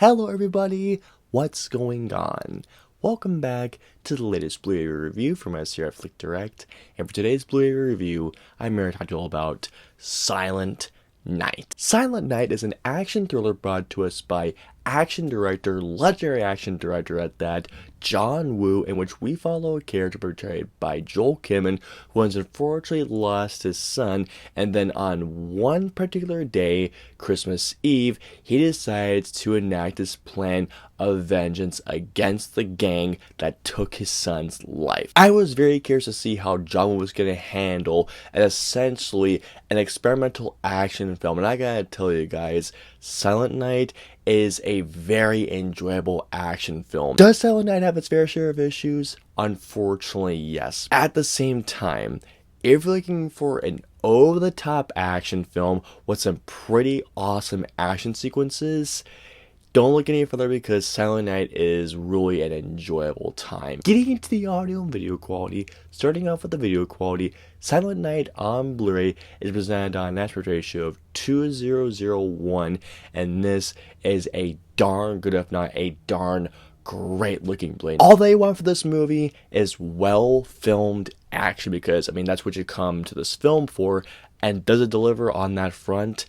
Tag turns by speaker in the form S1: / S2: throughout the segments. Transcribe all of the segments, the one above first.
S1: Hello everybody, what's going on? Welcome back to the latest Blu-ray review from us here at Flick Direct, and for today's Blu-ray review, I'm here to talk to you all about Silent Night. Silent Night is an action thriller brought to us by legendary action director at that, John Woo, in which we follow a character portrayed by Joel Kinnaman, who has unfortunately lost his son, and then on one particular day, Christmas Eve, he decides to enact his plan of vengeance against the gang that took his son's life. I was very curious to see how John Woo was going to handle essentially an experimental action film, and I gotta tell you guys, Silent Night is a very enjoyable action film. Does Silent Night have its fair share of issues? Unfortunately, yes. At the same time, if you're looking for an over-the-top action film with some pretty awesome action sequences, don't look any further because Silent Night is really an enjoyable time. Getting into the audio and video quality, starting off with the video quality, Silent Night on Blu-ray is presented on an aspect ratio of 2001, and this is a darn good, if not a darn great looking blade. All they want for this movie is well filmed action, because I mean that's what you come to this film for, and does it deliver on that front?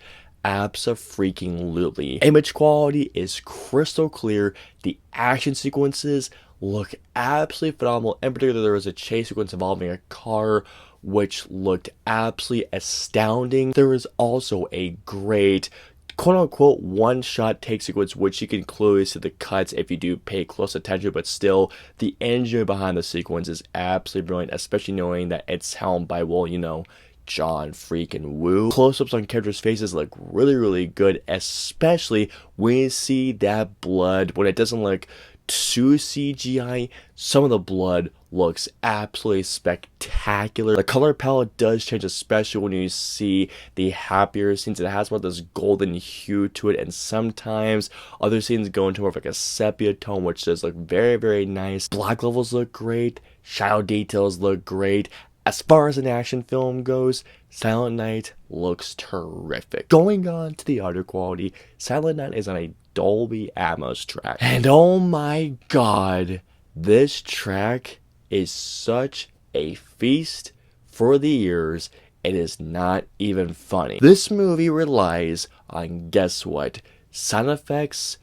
S1: Abso-freaking-lutely. Image quality is crystal clear. The action sequences look absolutely phenomenal. In particular, there was a chase sequence involving a car which looked absolutely astounding. There is also a great quote-unquote one-shot take sequence, which you can clearly see the cuts if you do pay close attention, but still, the engineering behind the sequence is absolutely brilliant, especially knowing that it's helmed by, well, you know, John freaking Woo. Close-ups on characters' faces look really good, especially when you see that blood. When it doesn't look too CGI, some of the blood looks absolutely spectacular. The color palette does change, especially when you see the happier scenes. It has more of this golden hue to it, and sometimes other scenes go into more of like a sepia tone, which does look very nice. Black levels look great, shadow details look great. As far as an action film goes, Silent Night looks terrific. Going on to the audio quality, Silent Night is on a Dolby Atmos track. And oh my god, this track is such a feast for the ears, it is not even funny. This movie relies on, guess what, sound effects,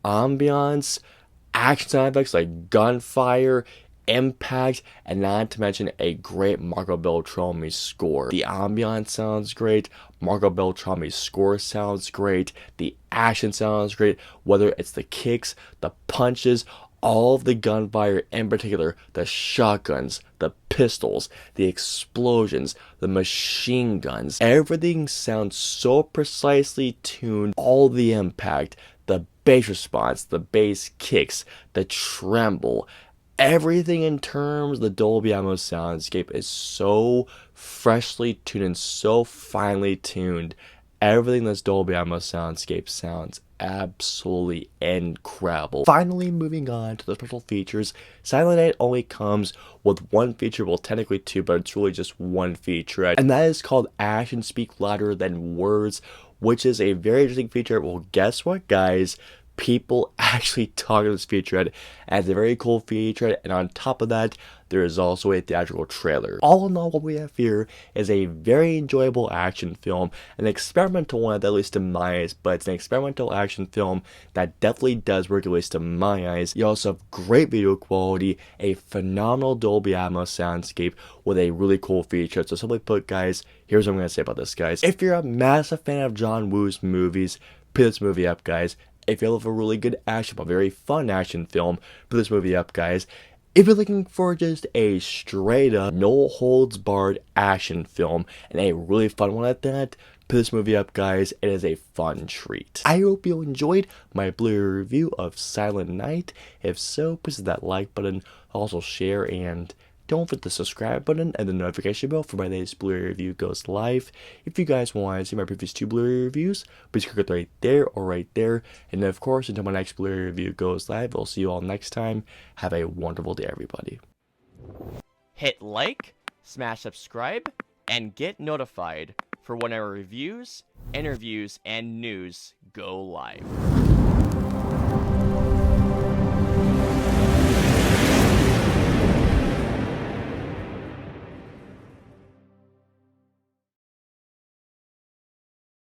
S1: ambiance, action sound effects like gunfire, impact, and not to mention a great Marco Beltrami score. The ambiance sounds great, Marco Beltrami's score sounds great, the action sounds great, whether it's the kicks, the punches, all of the gunfire, in particular, the shotguns, the pistols, the explosions, the machine guns. Everything sounds so precisely tuned, all the impact, the bass response, the bass kicks, the tremble, everything in terms of the Dolby Atmos soundscape is so freshly tuned and so finely tuned. Everything in this Dolby Atmos soundscape sounds absolutely incredible. Finally, moving on to the special features, Silent Night only comes with one feature, well technically two, but it's really just one feature, and that is called Actions Speak Louder Than Words, which is a very interesting feature. Well, guess what, guys? People actually talk to this featurette, and it's a very cool featurette, and on top of that, there is also a theatrical trailer. All in all, what we have here is a very enjoyable action film, an experimental one at least in my eyes, but it's an experimental action film that definitely does work, at least in my eyes. You also have great video quality, a phenomenal Dolby Atmos soundscape with a really cool feature. So simply put, guys, here's what I'm going to say about this, guys. If you're a massive fan of John Woo's movies, pick this movie up, guys. If you love a really good action, a very fun action film, put this movie up, guys. If you're looking for just a straight up, no holds barred action film, and a really fun one at that, put this movie up, guys. It is a fun treat. I hope you enjoyed my Blu-ray review of Silent Night. If so, please hit that like button, also share, and don't forget the subscribe button and the notification bell for my latest Blu-ray review goes live. If you guys want to see my previous two Blu-ray reviews, please click it right there or right there. And of course, until my next Blu-ray review goes live, I'll see you all next time. Have a wonderful day, everybody. Hit like, smash subscribe, and get notified for whenever reviews, interviews, and news go live.